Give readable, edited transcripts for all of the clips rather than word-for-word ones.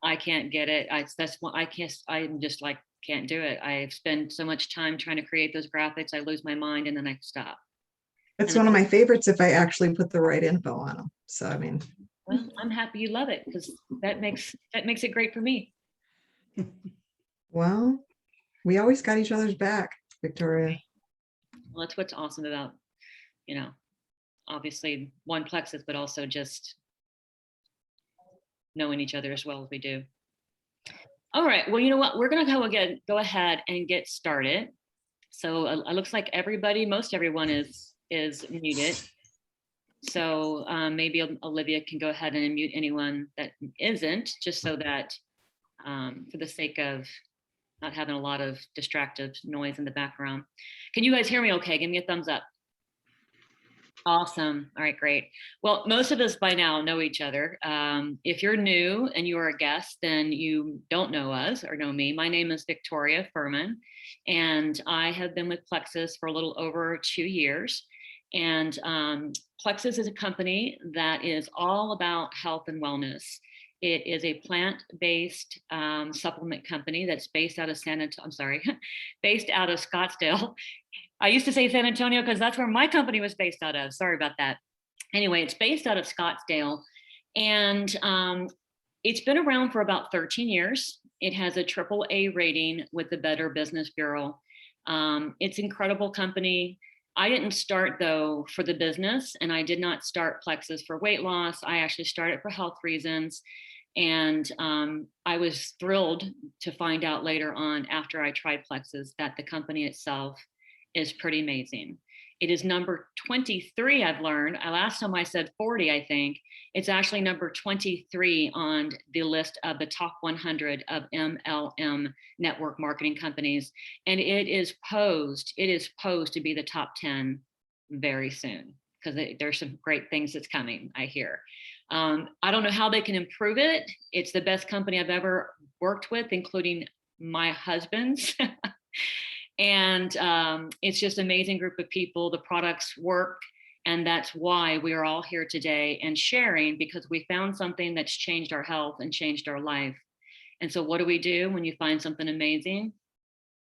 I can't get it. That's what I can't, I'm just like, can't do it. I spend so much time trying to create those graphics. I lose my mind and then I stop. It's And one of my favorites if I actually put the right info on them. So, I mean, well, I'm happy you love it because that makes it great for me. well, we always got each other's back, Victoria. Well, that's what's awesome about, you know, obviously one plexus, but also just knowing each other as well as we do. All right. Well, you know what? We're going to go ahead and get started. So it looks like most everyone is muted. So maybe Olivia can go ahead and unmute anyone that isn't, just so that for the sake of not having a lot of distractive noise in the background. Can you guys hear me okay? Give me a thumbs up. Awesome. All right, great. Well, most of us by now know each other. If you're new and you are a guest, then you don't know us or know me. My name is Victoria Furman, and I have been with Plexus for a little over 2 years. And Plexus is a company that is all about health and wellness. It is a plant-based supplement company that's based out of based out of Scottsdale. I used to say San Antonio because that's where my company was based out of. Sorry about that. Anyway, it's based out of Scottsdale, and it's been around for about 13 years. It has a AAA rating with the Better Business Bureau. It's an incredible company. I didn't start though for the business, and I did not start Plexus for weight loss. I actually started for health reasons. And I was thrilled to find out later on after I tried Plexus that the company itself is pretty amazing. It is number 23, I've learned. Last time I said 40, I think. It's actually number 23 on the list of the top 100 of MLM network marketing companies. And it is posed to be the top 10 very soon, because there's some great things that's coming, I hear. I don't know how they can improve it. It's the best company I've ever worked with, including my husband's. And it's just an amazing group of people. The products work. And that's why we are all here today and sharing, because we found something that's changed our health and changed our life. And so what do we do when you find something amazing?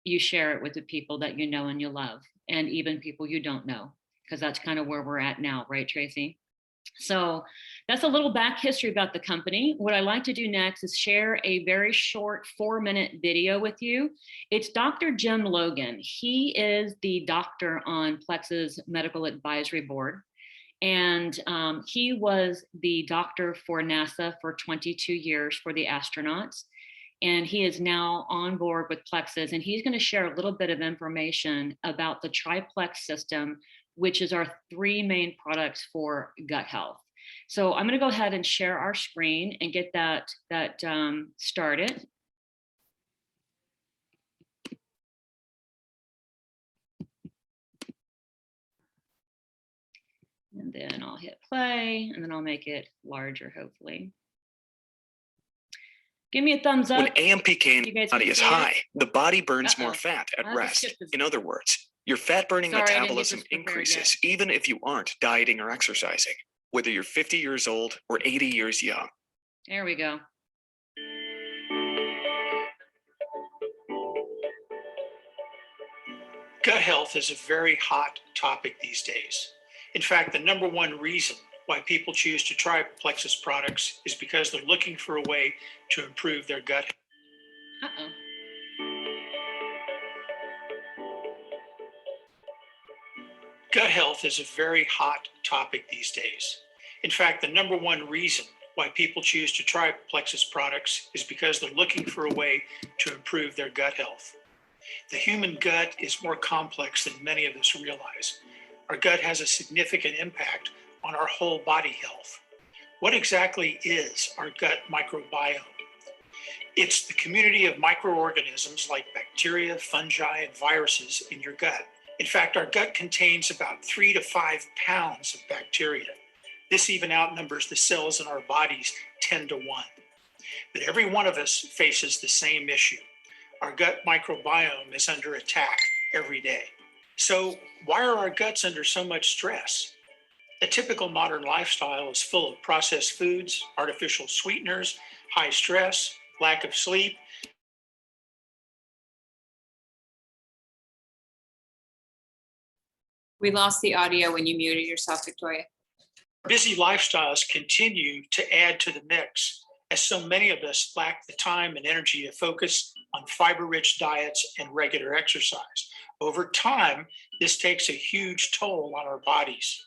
You share it with the people that you know and you love, and even people you don't know, because that's kind of where we're at now, right, Tracy? So that's a little back history about the company. What I like to do next is share a very short 4-minute video with you. It's Dr. Jim Logan. He is the doctor on Plexus Medical Advisory Board. And he was the doctor for NASA for 22 years for the astronauts. And he is now on board with Plexus, and he's going to share a little bit of information about the triplex system, which is our 3 main products for gut health. So I'm going to go ahead and share our screen and get that started. And then I'll hit play, and then I'll make it larger, hopefully. Give me a thumbs up. When AMPK body is high, the body burns more fat at rest. In other words, your fat-burning metabolism increases even if you aren't dieting or exercising, whether you're 50 years old or 80 years young. There we go. Gut health is a very hot topic these days. In fact, the #1 reason why people choose to try Plexus products is because they're looking for a way to improve their gut health. Uh-oh. Gut health is a very hot topic these days. In fact, the #1 reason why people choose to try Plexus products is because they're looking for a way to improve their gut health. The human gut is more complex than many of us realize. Our gut has a significant impact on our whole body health. What exactly is our gut microbiome? It's the community of microorganisms like bacteria, fungi, and viruses in your gut. In fact, our gut contains about 3 to 5 pounds of bacteria. This even outnumbers the cells in our bodies 10 to 1. But every one of us faces the same issue. Our gut microbiome is under attack every day. So why are our guts under so much stress? A typical modern lifestyle is full of processed foods, artificial sweeteners, high stress, lack of sleep. We lost the audio when you muted yourself, Victoria. Busy lifestyles continue to add to the mix, as so many of us lack the time and energy to focus on fiber-rich diets and regular exercise. Over time, this takes a huge toll on our bodies.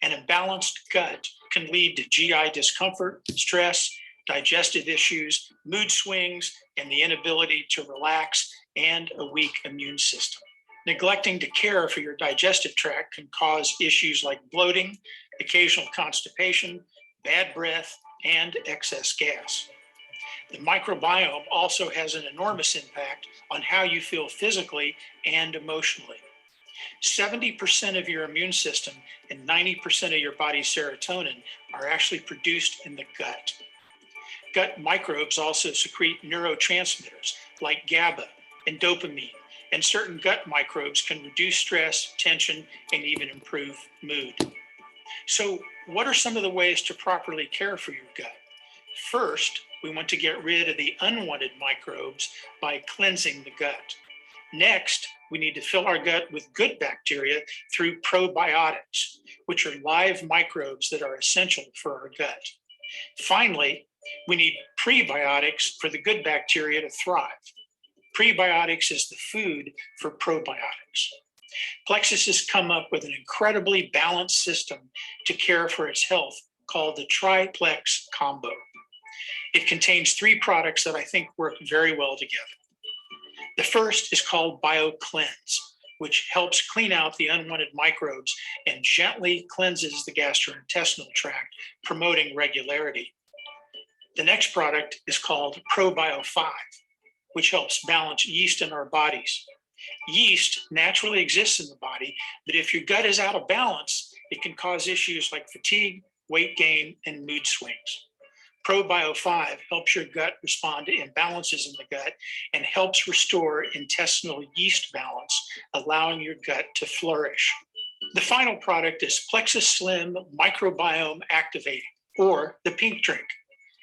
An imbalanced gut can lead to GI discomfort, stress, digestive issues, mood swings, and the inability to relax, and a weak immune system. Neglecting to care for your digestive tract can cause issues like bloating, occasional constipation, bad breath, and excess gas. The microbiome also has an enormous impact on how you feel physically and emotionally. 70% of your immune system and 90% of your body's serotonin are actually produced in the gut. Gut microbes also secrete neurotransmitters like GABA and dopamine, and certain gut microbes can reduce stress, tension, and even improve mood. So, what are some of the ways to properly care for your gut? First, we want to get rid of the unwanted microbes by cleansing the gut. Next, we need to fill our gut with good bacteria through probiotics, which are live microbes that are essential for our gut. Finally, we need prebiotics for the good bacteria to thrive. Prebiotics is the food for probiotics. Plexus has come up with an incredibly balanced system to care for its health called the Triplex Combo. It contains 3 products that I think work very well together. The first is called BioCleanse, which helps clean out the unwanted microbes and gently cleanses the gastrointestinal tract, promoting regularity. The next product is called ProBio5, which helps balance yeast in our bodies. Yeast naturally exists in the body, but if your gut is out of balance, it can cause issues like fatigue, weight gain, and mood swings. ProBio5 helps your gut respond to imbalances in the gut and helps restore intestinal yeast balance, allowing your gut to flourish. The final product is Plexus Slim Microbiome Activating, or the pink drink,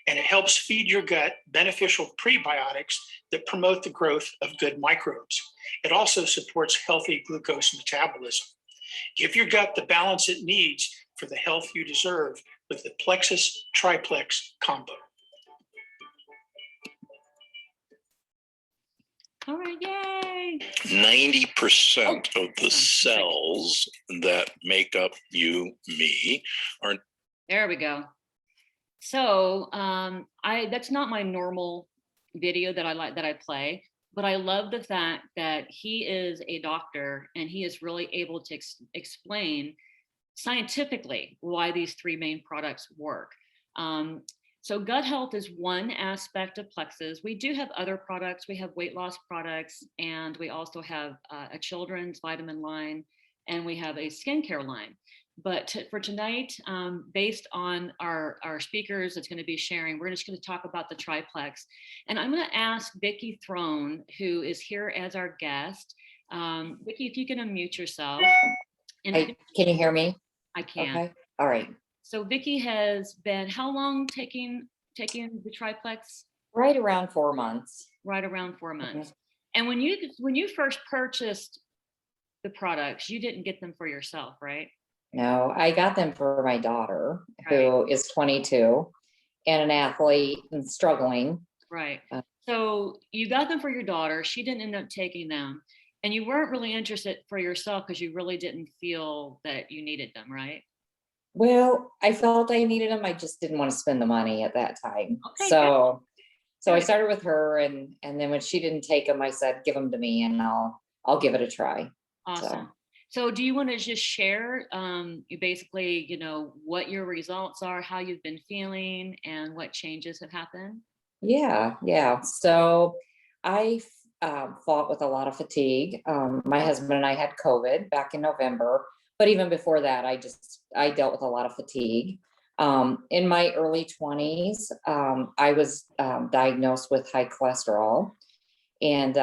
and it helps feed your gut beneficial prebiotics that promote the growth of good microbes. It also supports healthy glucose metabolism. Give your gut the balance it needs for the health you deserve with the Plexus Triplex Combo. All right, yay. 90% of the cells that make up you, me, are. There we go. So that's not my normal video that I play, but I love the fact that he is a doctor and he is really able to explain scientifically why these 3 main products work. So gut health is one aspect of Plexus. We do have other products. We have weight loss products, and we also have a children's vitamin line, and we have a skincare line. But for tonight, based on our speakers that's going to be sharing, we're just going to talk about the triplex. And I'm going to ask Vickie Throne, who is here as our guest. Vickie, if you can unmute yourself. And can you hear me? I can. Okay. All right. So Vickie has been how long taking the triplex? Right around 4 months. Right around 4 months. Mm-hmm. And when you first purchased the products, you didn't get them for yourself, right? No, I got them for my daughter, who is 22 and an athlete and struggling. Right. So you got them for your daughter. She didn't end up taking them. And you weren't really interested for yourself because you really didn't feel that you needed them, right? Well, I felt I needed them. I just didn't want to spend the money at that time. Okay, So I started with her, and then when she didn't take them, I said, give them to me and I'll give it a try. Awesome. So do you want to just share you basically, what your results are, how you've been feeling, and what changes have happened? Yeah. So I fought with a lot of fatigue. My husband and I had COVID back in November, but even before that, I dealt with a lot of fatigue. In my early 20s, I was diagnosed with high cholesterol, and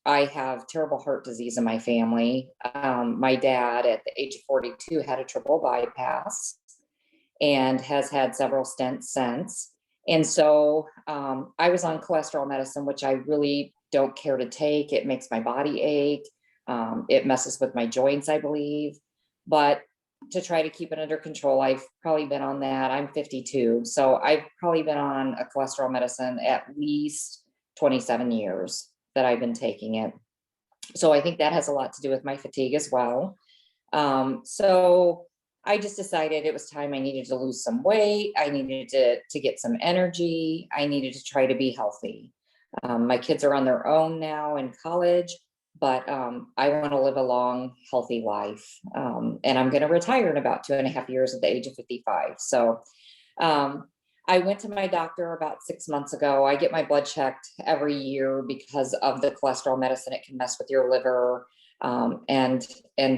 I have terrible heart disease in my family. My dad at the age of 42 had a triple bypass and has had several stents since. And so I was on cholesterol medicine, which I really don't care to take. It makes my body ache. It messes with my joints, I believe. But to try to keep it under control, I've probably been on that. I'm 52. So I've probably been on a cholesterol medicine at least 27 years that I've been taking it. So I think that has a lot to do with my fatigue as well. So I just decided it was time I needed to lose some weight. I needed to get some energy. I needed to try to be healthy. My kids are on their own now in college, but I want to live a long, healthy life. And I'm going to retire in about 2.5 years at the age of 55. So I went to my doctor about 6 months ago. I get my blood checked every year because of the cholesterol medicine. It can mess with your liver and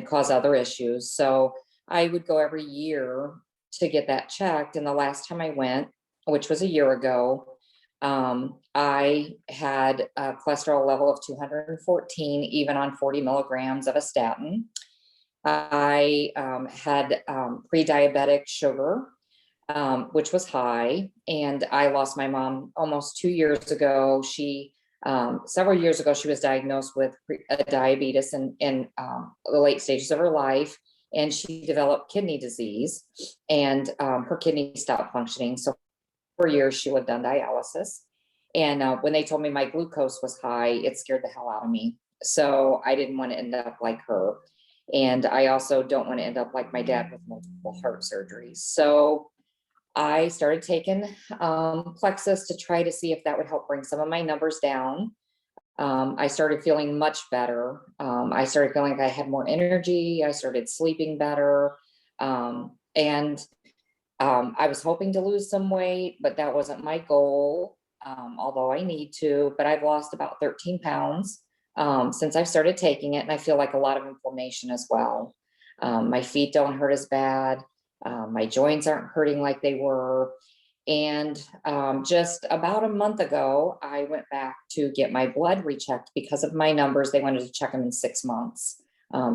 cause other issues. So I would go every year to get that checked. And the last time I went, which was a year ago, I had a cholesterol level of 214, even on 40 milligrams of a statin. I had pre-diabetic sugar, which was high. And I lost my mom almost 2 years ago. She, several years ago, she was diagnosed with diabetes in the late stages of her life. And she developed kidney disease, and her kidney stopped functioning. So for years, she lived on dialysis. And when they told me my glucose was high, it scared the hell out of me. So I didn't want to end up like her. And I also don't want to end up like my dad with multiple heart surgeries. So I started taking Plexus to try to see if that would help bring some of my numbers down. I started feeling much better. I started feeling like I had more energy. I started sleeping better. And I was hoping to lose some weight, but that wasn't my goal, although I need to. But I've lost about 13 pounds since I've started taking it. And I feel like a lot of inflammation as well. My feet don't hurt as bad. My joints aren't hurting like they were. And just about a month ago, I went back to get my blood rechecked because of my numbers. They wanted to check them in 6 months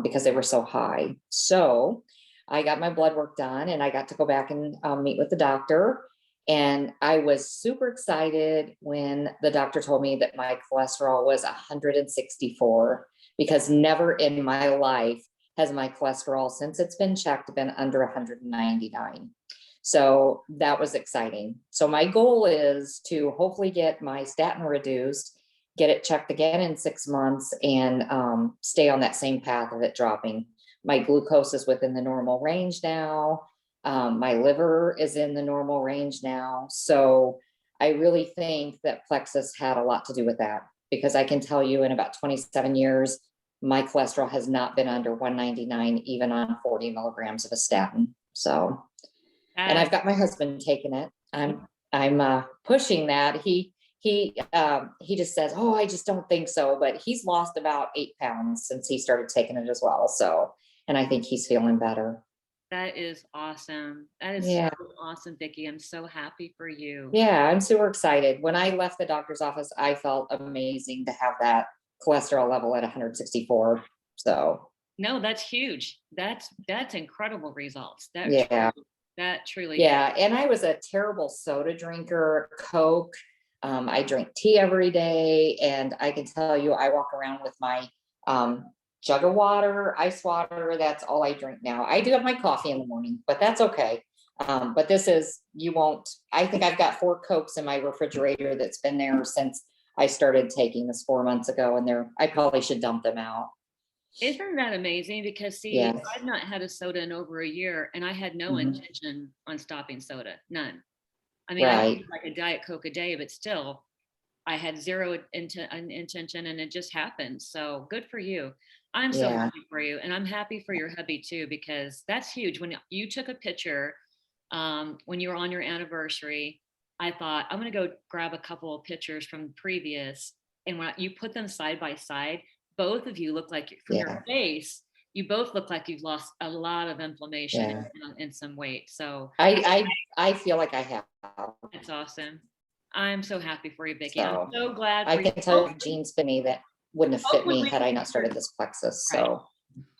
because they were so high. So I got my blood work done, and I got to go back and meet with the doctor. And I was super excited when the doctor told me that my cholesterol was 164, because never in my life has my cholesterol, since it's been checked, been under 199. So that was exciting. So my goal is to hopefully get my statin reduced, get it checked again in 6 months, and stay on that same path of it dropping. My glucose is within the normal range now. My liver is in the normal range now. So I really think that Plexus had a lot to do with that, because I can tell you in about 27 years, my cholesterol has not been under 199, even on 40 milligrams of a statin. So, and I've got my husband taking it. I'm pushing that. He just says, "Oh, I just don't think so." But he's lost about 8 pounds since he started taking it as well. So, and I think he's feeling better. That is awesome. That is Yeah. so awesome, Vickie. I'm so happy for you. Yeah, I'm super excited. When I left the doctor's office, I felt amazing to have that cholesterol level at 164. So No, that's huge. That's incredible results. yeah. That truly Yeah. And I was a terrible soda drinker, Coke. I drink tea every day. And I can tell you, I walk around with my jug of water, ice water. That's all I drink now. I do have my coffee in the morning, but that's okay. But this is, I think I've got 4 Cokes in my refrigerator that's been there since I started taking this 4 months ago, and I probably should dump them out. Isn't that amazing? Because see, Yes. I've not had a soda in over a year, and I had no Mhm. intention on stopping soda. None. I mean, I Right. had like a Diet Coke a day, but still, I had zero intention, and it just happened. So good for you. I'm so Yeah. happy for you, and I'm happy for your hubby too, because that's huge. When you took a picture when you were on your anniversary, I thought I'm going to go grab a couple of pictures from previous, and when you put them side by side, both of you look like from your Yeah. face, you both look like you've lost a lot of inflammation Yeah. and some weight. So I feel like I have. it's awesome. I'm so happy for you, Vickie. So I'm so glad I for you. can tell you jeans fit me that wouldn't have fit Hopefully me we had I can not get started your- this Plexus. Right. So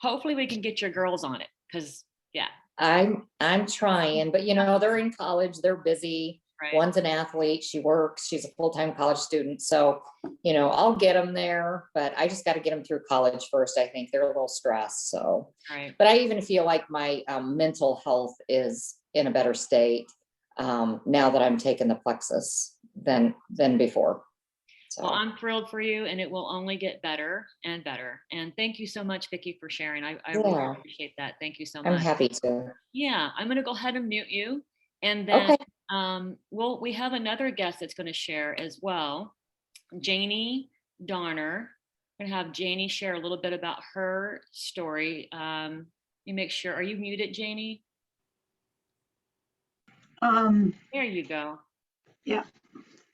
Hopefully we can get your girls on it, because yeah. I'm trying, but they're in college, they're busy. Right. One's an athlete. She works. She's a full-time college student. So, you know, I'll get them there, but I just got to get them through college first. I think they're a little stressed. So, Right. but I even feel like my mental health is in a better state now that I'm taking the Plexus than before. So. Well, I'm thrilled for you, and it will only get better and better. And thank you so much, Vickie, for sharing. I really appreciate that. Thank you so much. I'm happy to. Yeah, I'm going to go ahead and mute you. And then Okay. we have another guest that's going to share as well, Jayne Donner. We're going to have Jayne share a little bit about her story. You make sure, are you muted, Jayne? There you go. Yeah.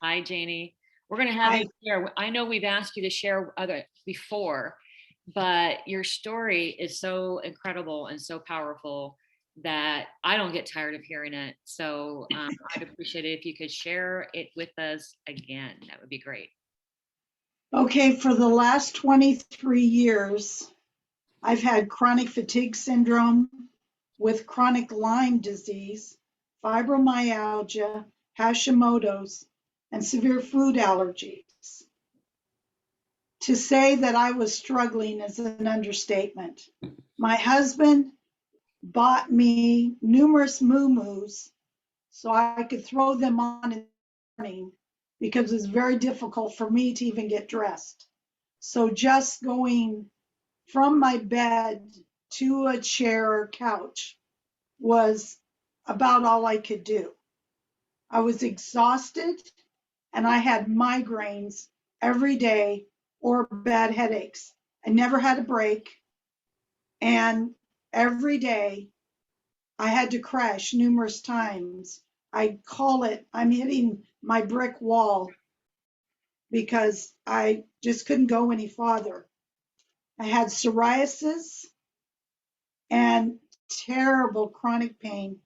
Hi, Jayne. We're going to have you share. I know we've asked you to share other before, but your story is so incredible and so powerful that I don't get tired of hearing it. So I'd appreciate it if you could share it with us again. That would be great. Okay, for the last 23 years, I've had chronic fatigue syndrome with chronic Lyme disease, fibromyalgia, Hashimoto's, and severe food allergies. To say that I was struggling is an understatement. My husband bought me numerous moo-moos so I could throw them on in the morning because it was very difficult for me to even get dressed. So just going from my bed to a chair or couch was about all I could do. I was exhausted and I had migraines every day or bad headaches. I never had a break. And every day I had to crash numerous times. I call it, I'm hitting my brick wall because I just couldn't go any farther. I had psoriasis and terrible chronic pain.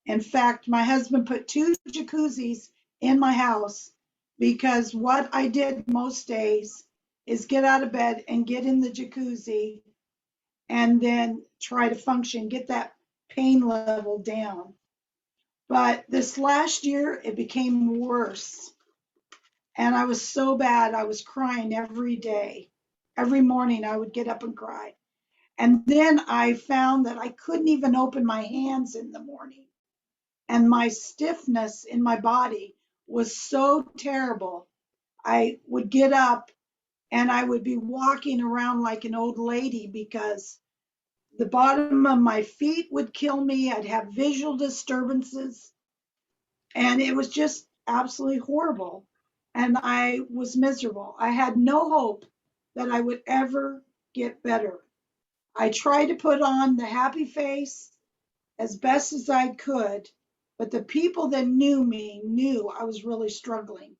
In fact, my husband put 2 jacuzzis in my house because what I did most days is get out of bed and get in the jacuzzi and then try to function, get that pain level down. But this last year, it became worse. And I was so bad, I was crying every day. Every morning, I would get up and cry. And then I found that I couldn't even open my hands in the morning. And my stiffness in my body was so terrible. I would get up and I would be walking around like an old lady because the bottom of my feet would kill me. I'd have visual disturbances. And it was just absolutely horrible. And I was miserable. I had no hope that I would ever get better. I tried to put on the happy face as best as I could, but the people that knew me knew I was really struggling.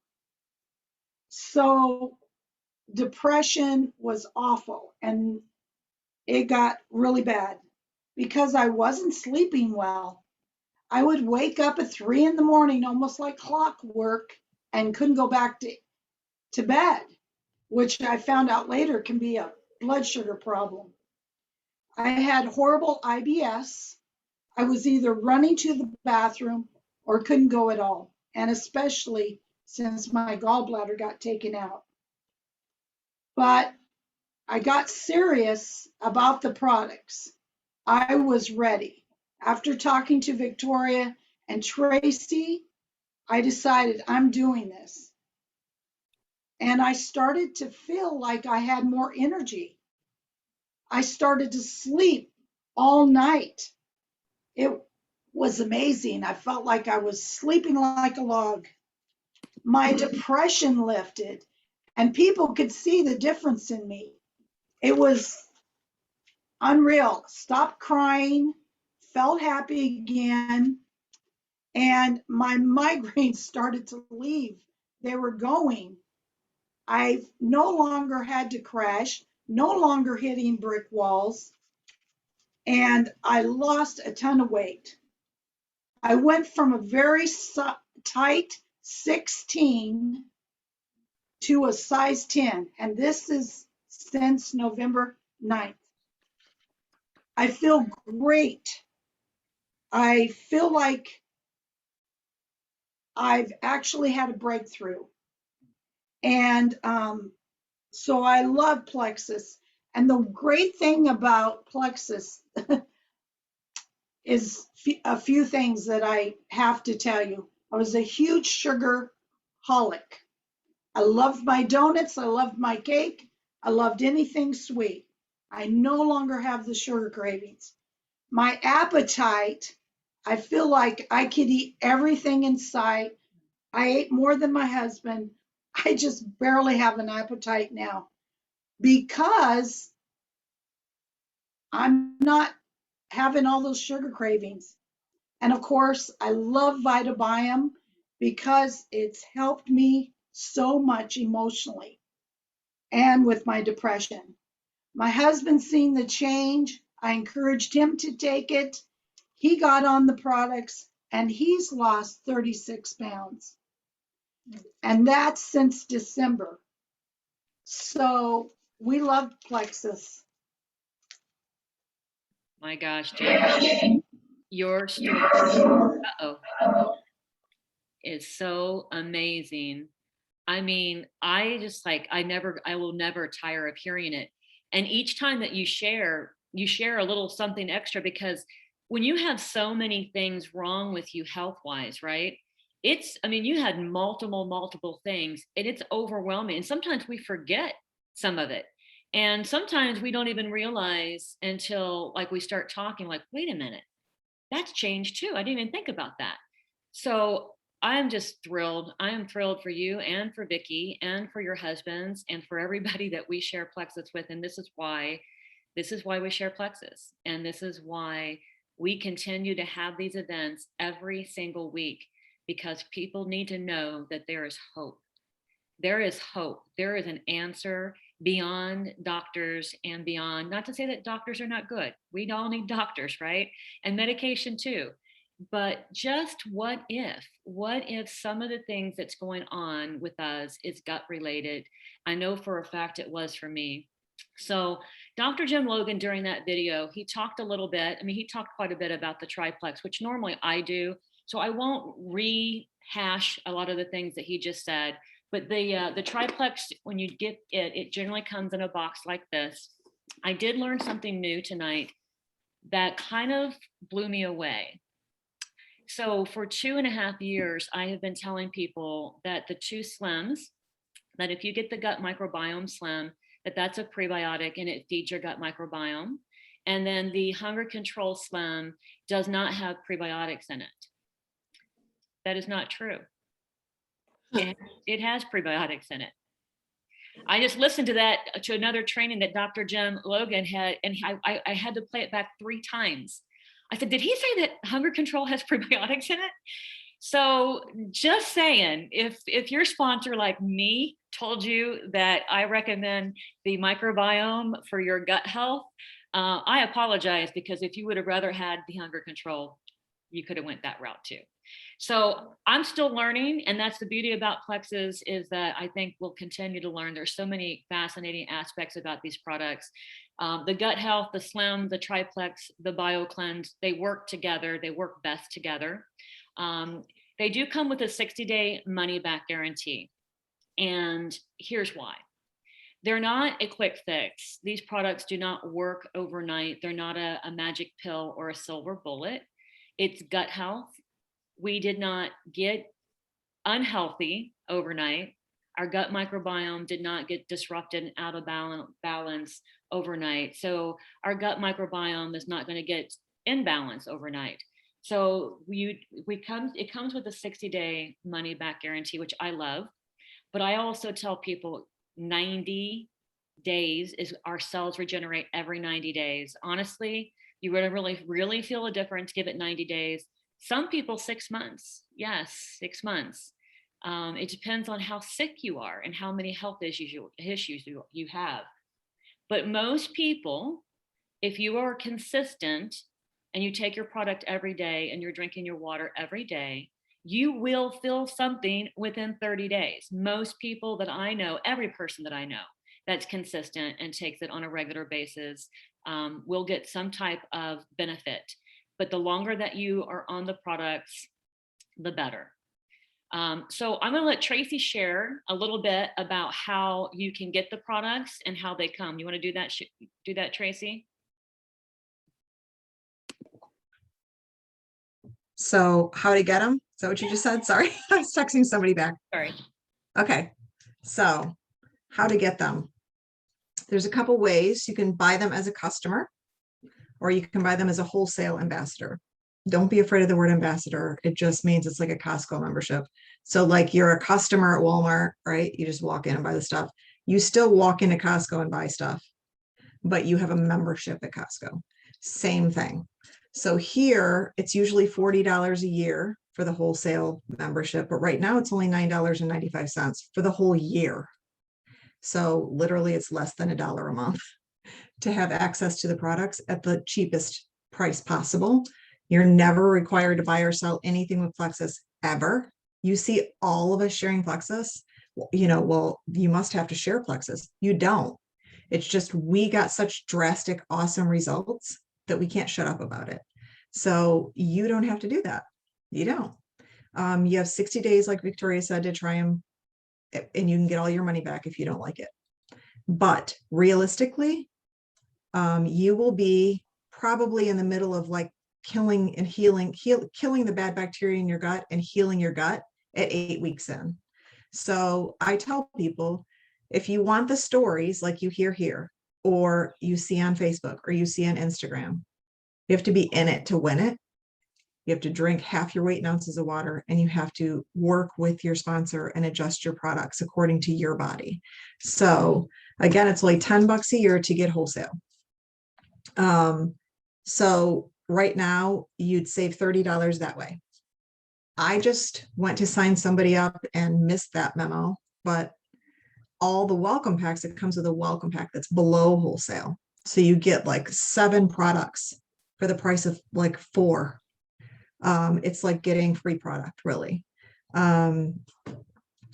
So depression was awful and it got really bad because I wasn't sleeping well. I would wake up at 3 a.m, almost like clockwork, and couldn't go back to bed, which I found out later can be a blood sugar problem. I had horrible IBS. I was either running to the bathroom or couldn't go at all, and especially since my gallbladder got taken out. But I got serious about the products. I was ready. After talking to Victoria and Tracy, I decided I'm doing this. And I started to feel like I had more energy. I started to sleep all night. It was amazing. I felt like I was sleeping like a log. My depression lifted and people could see the difference in me. It was unreal. Stopped crying, felt happy again, and my migraines started to leave. They were going. I no longer had to crash, no longer hitting brick walls, and I lost a ton of weight. I went from a very tight 16 to a size 10, and this is since November 9th. I feel great. I feel like I've actually had a breakthrough. And so I love Plexus. And the great thing about Plexus is a few things that I have to tell you. I was a huge sugar holic. I loved my donuts. I loved my cake. I loved anything sweet. I no longer have the sugar cravings. My appetite, I feel like I could eat everything in sight. I ate more than my husband. I just barely have an appetite now because I'm not having all those sugar cravings. And of course, I love Vitabiome because it's helped me so much emotionally and with my depression. My husband's seen the change. I encouraged him to take it. He got on the products and he's lost 36 pounds. And that's since December. So we love Plexus. My gosh, Jayne, your story is so amazing. I mean, I just like, I will never tire of hearing it. And each time that you share a little something extra, because when you have so many things wrong with you health-wise, right? I mean, you had multiple things and it's overwhelming. And sometimes we forget some of it. And sometimes we don't even realize until like we start talking like, wait a minute, that's changed too. I didn't even think about that. So I'm just thrilled. I am thrilled for you and for Vickie and for your husbands and for everybody that we share Plexus with. And this is why we share Plexus. And this is why we continue to have these events every single week, because people need to know that there is hope. There is hope. There is an answer beyond doctors and beyond, not to say that doctors are not good. We all need doctors, right? And medication too. But just what if some of the things that's going on with us is gut related? I know for a fact it was for me. So Dr. Jim Logan, during that video, he talked a little bit. I mean, he talked quite a bit about the triplex, which normally I do. So I won't rehash a lot of the things that he just said. But the triplex, when you get it, it generally comes in a box like this. I did learn something new tonight that kind of blew me away. So for 2.5 years, I have been telling people that the 2 slims, that if you get the gut microbiome slim, that's a prebiotic and it feeds your gut microbiome. And then the hunger control slim does not have prebiotics in it. That is not true. It has prebiotics in it. I just listened to another training that Dr. Jim Logan had, and I had to play it back 3 times. I said, did he say that hunger control has prebiotics in it? So just saying, if your sponsor like me told you that I recommend the microbiome for your gut health, I apologize, because if you would have rather had the hunger control, you could have went that route too. So I'm still learning, and that's the beauty about Plexus, is that I think we'll continue to learn. There's so many fascinating aspects about these products. The gut health, the slim, the triplex, the BioCleanse, they work together. They work best together. They do come with a 60-day money-back guarantee. And here's why. They're not a quick fix. These products do not work overnight. They're not a magic pill or a silver bullet. It's gut health. We did not get unhealthy overnight. Our gut microbiome did not get disrupted and out of balance overnight. So our gut microbiome is not going to get in balance overnight. So it comes with a 60-day money back guarantee, which I love. But I also tell people 90 days is our cells regenerate every 90 days. Honestly, you would really feel a difference, give it 90 days. Some people 6 months. Yes, 6 months. It depends on how sick you are and how many health issues you have. But most people, if you are consistent and you take your product every day and you're drinking your water every day, you will feel something within 30 days. Most people that I know, every person that I know that's consistent and takes it on a regular basis will get some type of benefit. But the longer that you are on the products, the better. So I'm going to let Tracy share a little bit about how you can get the products and how they come. You want to do that? Do that, Tracy? So how to get them? Is that what you just said? Sorry, I was texting somebody back. Sorry. Okay, so how to get them? There's a couple ways. You can buy them as a customer, or you can buy them as a wholesale ambassador. Don't be afraid of the word ambassador. It just means it's like a Costco membership. So like you're a customer at Walmart, right? You just walk in and buy the stuff. You still walk into Costco and buy stuff, but you have a membership at Costco. Same thing. So here it's usually $40 a year for the wholesale membership, but right now it's only $9.95 for the whole year. So literally it's less than $1 a month to have access to the products at the cheapest price possible. You're never required to buy or sell anything with Plexus ever. You see all of us sharing Plexus, you know, well, you must have to share Plexus. You don't. It's just, we got such drastic, awesome results that we can't shut up about it. So you don't have to do that. You don't. You have 60 days, like Victoria said, to try them, and you can get all your money back if you don't like it. But realistically, you will be probably in the middle of like killing and killing the bad bacteria in your gut and healing your gut at 8 weeks in. So I tell people, if you want the stories like you hear here, or you see on Facebook, or you see on Instagram, you have to be in it to win it. You have to drink half your weight in ounces of water, and you have to work with your sponsor and adjust your products according to your body. So again, it's only $10 a year to get wholesale. So right now you'd save $30 that way. I just went to sign somebody up and missed that memo, but all the welcome packs, it comes with a welcome pack that's below wholesale. So you get like 7 products for the price of like 4. It's like getting free product, really. You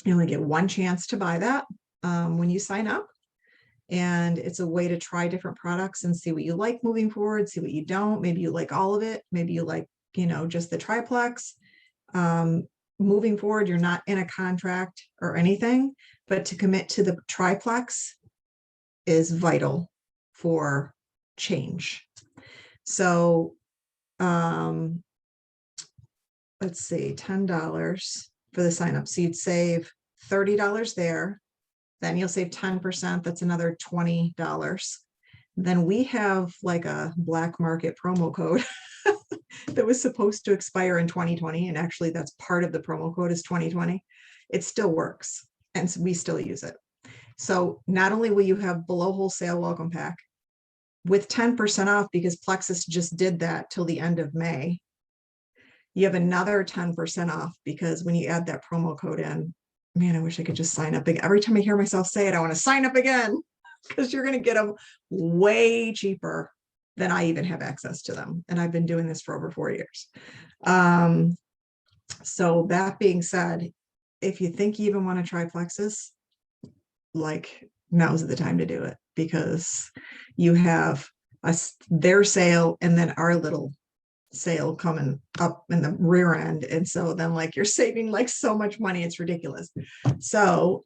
only get one chance to buy that when you sign up. And it's a way to try different products and see what you like moving forward, see what you don't. Maybe you like all of it. Maybe you like, you know, just the triplex. Moving forward, you're not in a contract or anything, but to commit to the triplex is vital for change. So let's see, $10 for the sign up. So you'd save $30 there. Then you'll save 10%. That's another $20. Then we have like a black market promo code that was supposed to expire in 2020. And actually that's part of the promo code is 2020. It still works. And so we still use it. So not only will you have below wholesale welcome pack with 10% off, because Plexus just did that till the end of May, you have another 10% off, because when you add that promo code in, man, I wish I could just sign up. Every time I hear myself say it, I want to sign up again, because you're going to get them way cheaper than I even have access to them. And I've been doing this for over 4 years. So that being said, if you think you even want to try Plexus, like now's the time to do it, because you have their sale and then our little sale coming up in the rear end. And so then like you're saving like so much money, it's ridiculous. So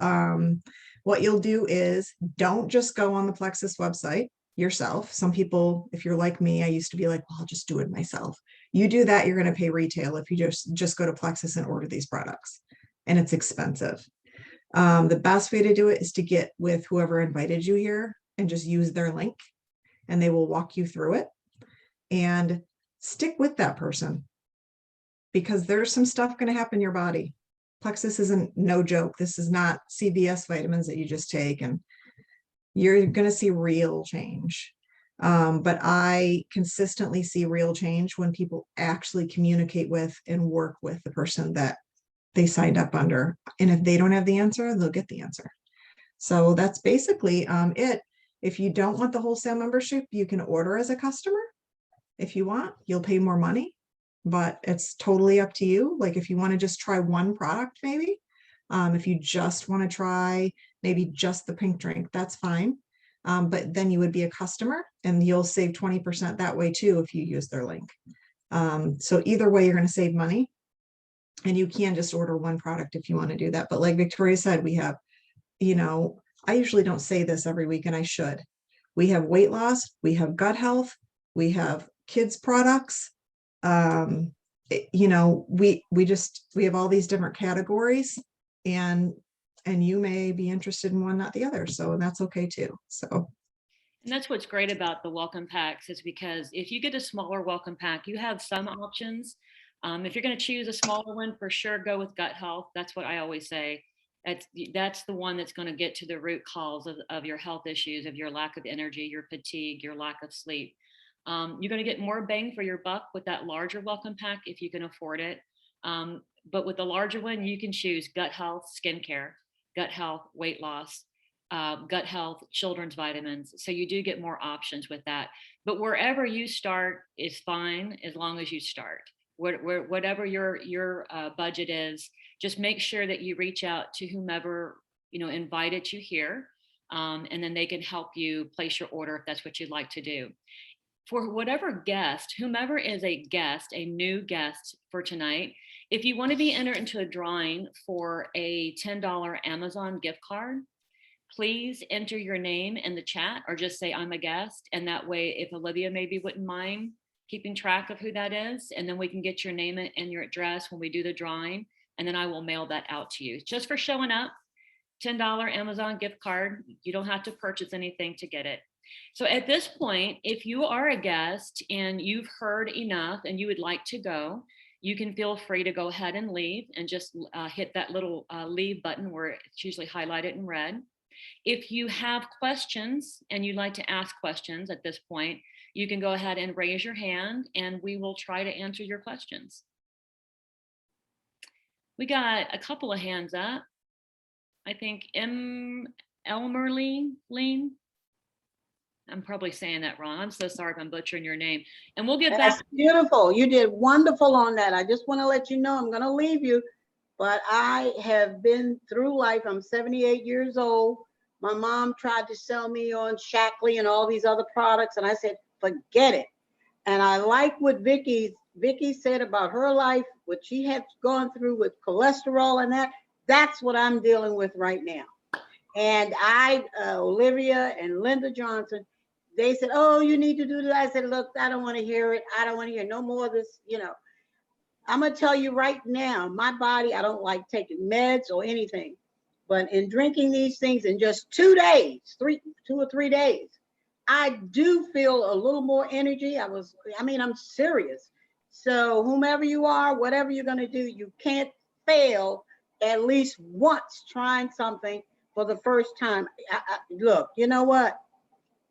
what you'll do is don't just go on the Plexus website yourself. Some people, if you're like me, I used to be like, well, I'll just do it myself. You do that, you're going to pay retail if you just go to Plexus and order these products, and it's expensive. The best way to do it is to get with whoever invited you here and just use their link, and they will walk you through it. And stick with that person, because there's some stuff going to happen in your body. Plexus isn't no joke. This is not CVS vitamins that you just take, and you're going to see real change. But I consistently see real change when people actually communicate with and work with the person that they signed up under. And if they don't have the answer, they'll get the answer. So that's basically it. If you don't want the wholesale membership, you can order as a customer. If you want, you'll pay more money, but it's totally up to you. Like if you want to just try one product, maybe, if you just want to try maybe just the pink drink, that's fine. But then you would be a customer and you'll save 20% that way too, if you use their link. So either way, you're going to save money. And you can just order one product if you want to do that. But like Victoria said, we have, you know, I usually don't say this every week, and I should. We have weight loss, we have gut health, we have kids products. You know, we have all these different categories, and you may be interested in one, not the other. So that's okay too. So. And that's what's great about the welcome packs, is because if you get a smaller welcome pack, you have some options. If you're going to choose a smaller one, for sure, go with gut health. That's what I always say. That's the one that's going to get to the root cause of your health issues, of your lack of energy, your fatigue, your lack of sleep. You're going to get more bang for your buck with that larger welcome pack if you can afford it. But with the larger one, you can choose gut health, skincare, gut health, weight loss, gut health, children's vitamins. So you do get more options with that. But wherever you start is fine, as long as you start. Whatever your budget is, just make sure that you reach out to whomever, you know, invited you here, and then they can help you place your order if that's what you'd like to do. For whatever guest, whomever is a guest, a new guest for tonight, if you want to be entered into a drawing for a $10 Amazon gift card, please enter your name in the chat, or just say I'm a guest. And that way, if Olivia maybe wouldn't mind keeping track of who that is, and then we can get your name and your address when we do the drawing, and then I will mail that out to you. Just for showing up, $10 Amazon gift card. You don't have to purchase anything to get it. So at this point, if you are a guest and you've heard enough and you would like to go, you can feel free to go ahead and leave, and just hit that little leave button where it's usually highlighted in red. If you have questions and you'd like to ask questions at this point, you can go ahead and raise your hand and we will try to answer your questions. We got a couple of hands up. I think Elmerly Lean. I'm probably saying that wrong. I'm so sorry if I'm butchering your name. And we'll get back. That's beautiful. You did wonderful on that. I just want to let you know I'm going to leave you, but I have been through life. I'm 78 years old. My mom tried to sell me on Shackley and all these other products, and I said, forget it. And I like what Vickie said about her life, what she had gone through with cholesterol and that. That's what I'm dealing with right now. And Olivia and Linda Johnson, they said, oh, you need to do that. I said, look, I don't want to hear it. I don't want to hear no more of this. You know, I'm going to tell you right now, my body, I don't like taking meds or anything. But in drinking these things in just 2 days, 2 or 3 days, I do feel a little more energy. I'm serious. So whomever you are, whatever you're going to do, you can't fail at least once trying something for the first time. Look, you know what?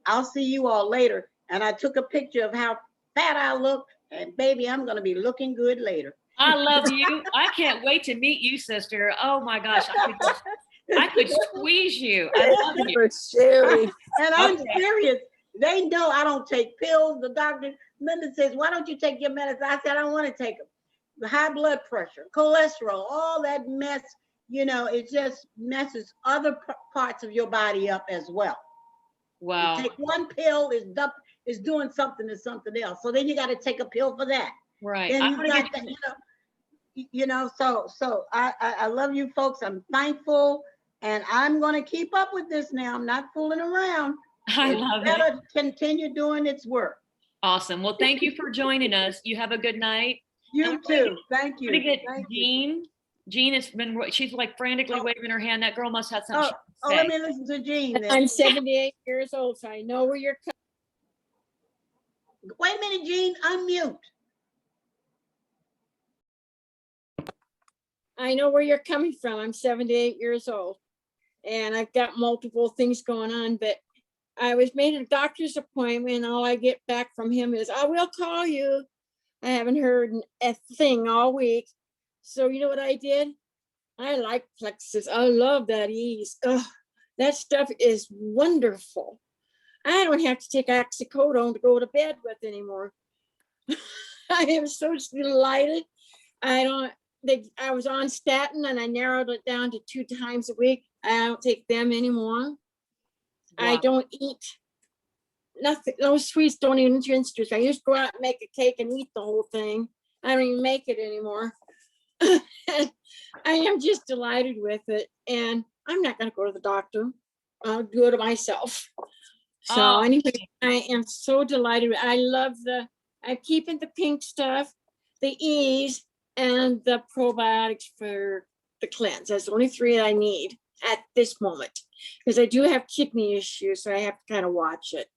I'll see you all later. And I took a picture of how fat I look, and baby, I'm going to be looking good later. I love you. I can't wait to meet you, sister. Oh my gosh. I could squeeze you. I love you. And I'm serious. They know I don't take pills. The doctor, Linda says, why don't you take your medicine? I said, I don't want to take them. The high blood pressure, cholesterol, all that mess, you know, it just messes other parts of your body up as well. Wow. You take one pill is doing something to something else. So then you got to take a pill for that. Right. Then you got that, so I love you folks. I'm thankful, and I'm going to keep up with this now. I'm not fooling around. I love it. Better continue doing its work. Awesome. Well, thank you for joining us. You have a good night. You too. Thank you. We're gonna get Jayne. Jayne has been, she's like frantically waving her hand. That girl must have something. Let me listen to Jayne then. I'm 78 years old, so I know where you're coming. Wait a minute, Jayne, unmute. I know where you're coming from. I'm 78 years old, and I've got multiple things going on, but I was made a doctor's appointment, and all I get back from him is, I will call you. I haven't heard a thing all week. So you know what I did? I like Plexus. I love that ease. Oh, that stuff is wonderful. I don't have to take oxycodone to go to bed with anymore. I am so delighted. I was on statin, and I narrowed it down to 2 times a week. I don't take them anymore. Wow. I don't eat nothing. Those sweets don't even interest me. I used to go out and make a cake and eat the whole thing. I don't even make it anymore. I am just delighted with it, and I'm not going to go to the doctor. I'll do it myself. So Oh. anyway, I am so delighted. I love I'm keeping the pink stuff, the E's, and the probiotics for the cleanse. That's the only 3 I need at this moment, because I do have kidney issues, so I have to kind of watch it.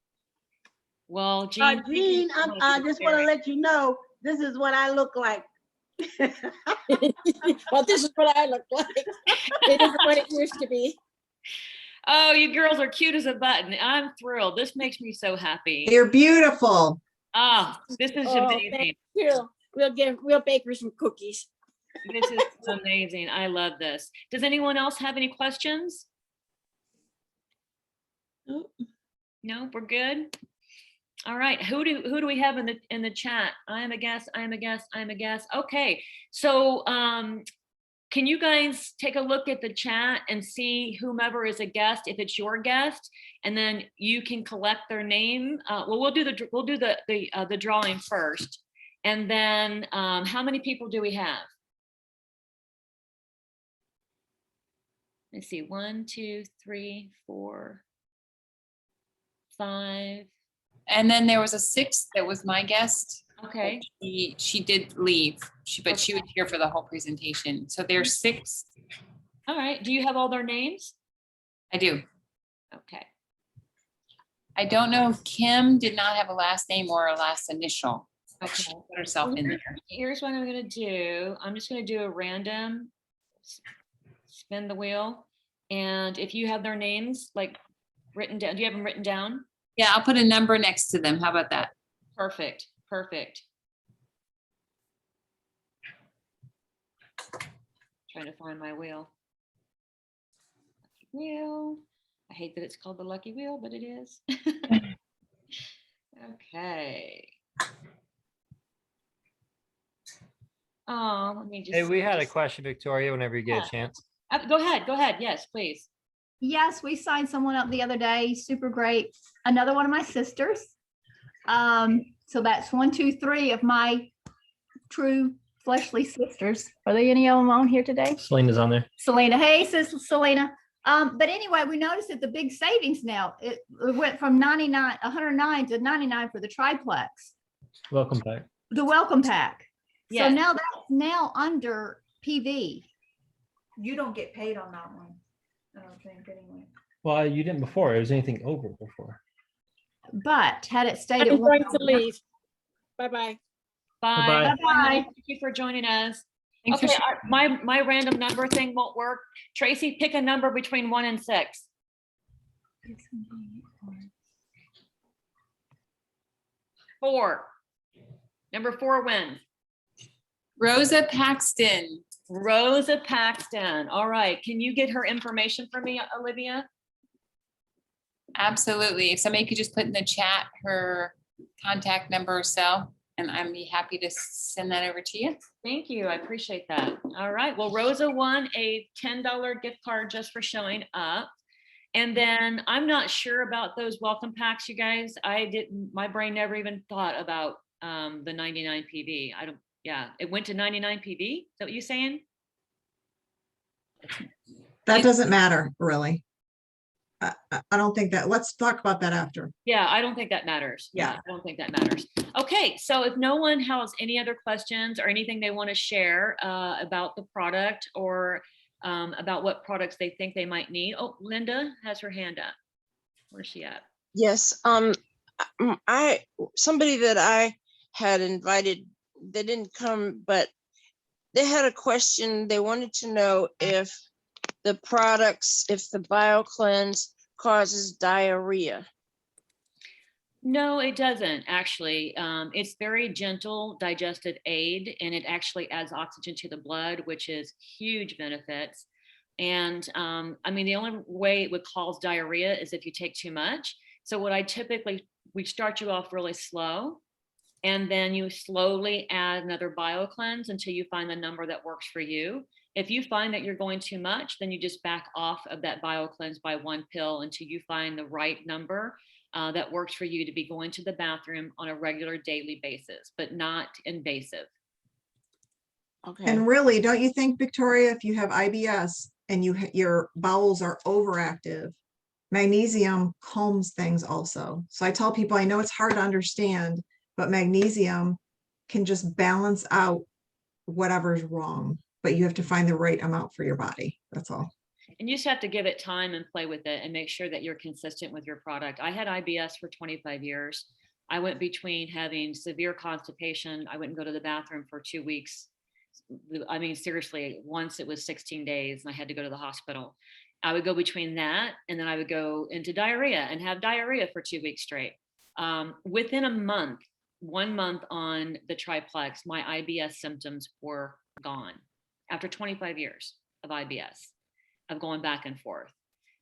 Well, Jayne, Jayne, I just want to let you know, this is what I look like. Well, this is what I look like. It isn't what it used to be. oh, you girls are cute as a button. I'm thrilled. This makes me so happy. You're beautiful. Ah, this is amazing. Thank you. We'll bake her some cookies. This is amazing. I love this. Does anyone else have any questions? No, we're good. All right. Who do we have in the chat? I am a guest. I am a guest. I am a guest. Okay. So can you guys take a look at the chat and see whomever is a guest, if it's your guest, and then you can collect their name. Well, we'll do the drawing first, and then how many people do we have? Let's see, 1, 2, 3, 4, 5. And then there was a 6th that was my guest. Okay. She did leave, but she was here for the whole presentation. So there's 6. All right. Do you have all their names? I do. Okay. I don't know if Kim did not have a last name or a last initial. But Okay. she put herself in there. Here's what I'm going to do. I'm just going to do a random spin the wheel. And if you have their names like written down, do you have them written down? Yeah, I'll put a number next to them. How about that? Perfect. Perfect. Trying to find my wheel. Lucky wheel. I hate that it's called the lucky wheel, but it is. Okay. Oh, let me just. Hey, we had a question, Victoria, whenever you get a chance. Go ahead. Go ahead. Yes, please. Yes, we signed someone up the other day. Super great. Another one of my sisters. So that's 1, 2, 3 of my true fleshly sisters. Are there any of them on here today? Selena's on there. Selena. Hey, sis Selena. But anyway, we noticed that the big savings now, it went from 109 to 99 for the triplex. Welcome back. The welcome pack. Yes. So now that's now under PV. You don't get paid on that one. I don't think anyway. Well, you didn't before. It was anything over before. But had it stayed at I'm going to 109. leave. Bye-bye. Bye. Bye-bye. Bye-bye. Thank you for joining us. Thanks for Okay, my random number thing won't work. Tracy, pick a number between 1 and 6. 4. Number 4 wins. Rosa Paxton. Rosa Paxton. All right. Can you get her information for me, Olivia? Absolutely. If somebody could just put in the chat her contact number or cell, and I'd be happy to send that over to you. Thank you. I appreciate that. All right. Well, Rosa won a $10 gift card just for showing up. And then I'm not sure about those welcome packs, you guys. My brain never even thought about the 99 PV. Yeah, it went to 99 PV. Is that what you're saying? That doesn't matter, really. I don't think that, let's talk about that after. Yeah, I don't think that matters. Yeah. I don't think that matters. Okay, so if no one has any other questions or anything they want to share about the product or about what products they think they might need. Oh, Linda has her hand up. Where's she at? Yes, somebody that I had invited, they didn't come, but they had a question. They wanted to know if the products, if the BioCleanse causes diarrhea. No, it doesn't actually. It's very gentle digestive aid, and it actually adds oxygen to the blood, which is huge benefits. And I mean, the only way it would cause diarrhea is if you take too much. So what we start you off really slow, and then you slowly add another BioCleanse until you find the number that works for you. If you find that you're going too much, then you just back off of that BioCleanse by 1 pill until you find the right number that works for you to be going to the bathroom on a regular daily basis, but not invasive. Okay. And really, don't you think, Victoria, if you have IBS and your bowels are overactive, magnesium calms things also. So I tell people, I know it's hard to understand, but magnesium can just balance out whatever's wrong, but you have to find the right amount for your body. That's all. And you just have to give it time and play with it and make sure that you're consistent with your product. I had IBS for 25 years. I went between having severe constipation. I wouldn't go to the bathroom for 2 weeks. I mean, seriously, once it was 16 days and I had to go to the hospital. I would go between that and then I would go into diarrhea and have diarrhea for 2 weeks straight. Within a month, 1 month on the triplex, my IBS symptoms were gone after 25 years of IBS, of going back and forth.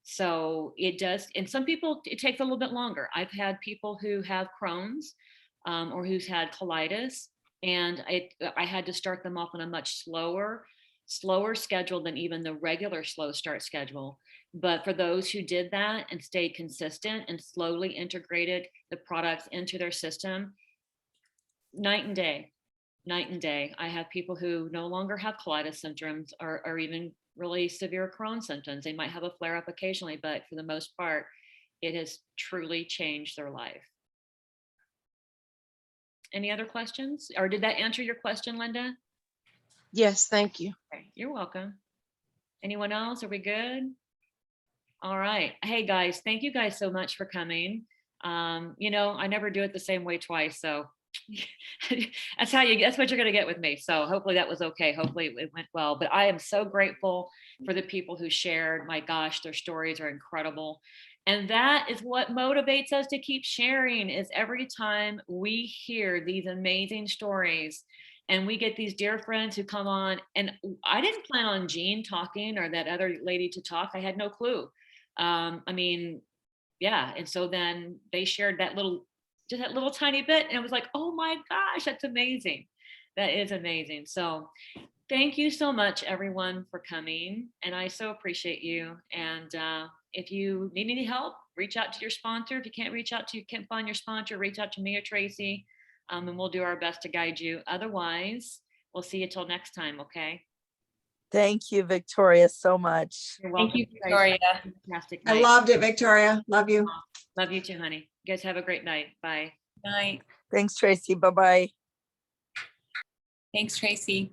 So it does, and some people, it takes a little bit longer. I've had people who have Crohn's or who's had colitis, and I had to start them off on a much slower schedule than even the regular slow start schedule. But for those who did that and stayed consistent and slowly integrated the products into their system, night and day. I have people who no longer have colitis symptoms or even really severe Crohn's symptoms. They might have a flare up occasionally, but for the most part, it has truly changed their life. Any other questions? Or did that answer your question, Linda? Yes, thank you. Okay, you're welcome. Anyone else? Are we good? All right. Hey guys, thank you guys so much for coming. You know, I never do it the same way twice, so that's what you're going to get with me. So hopefully that was okay. Hopefully it went well, but I am so grateful for the people who shared. My gosh, their stories are incredible. And that is what motivates us to keep sharing, is every time we hear these amazing stories and we get these dear friends who come on, and I didn't plan on Jayne talking or that other lady to talk. I had no clue. I mean, yeah. And so then they shared just that little tiny bit, and it was like, oh my gosh, that's amazing. That is amazing. So thank you so much, everyone, for coming, and I so appreciate you. And if you need any help, reach out to your sponsor. If you can't find your sponsor, reach out to me or Tracy, and we'll do our best to guide you. Otherwise, we'll see you till next time. Okay. Thank you, Victoria, so much. You're welcome. Thank you, Victoria. Fantastic I night. loved it, Victoria. Love you. Love you too, honey. You guys have a great night. Bye. Night. Thanks, Tracy. Bye-bye. Thanks, Tracy.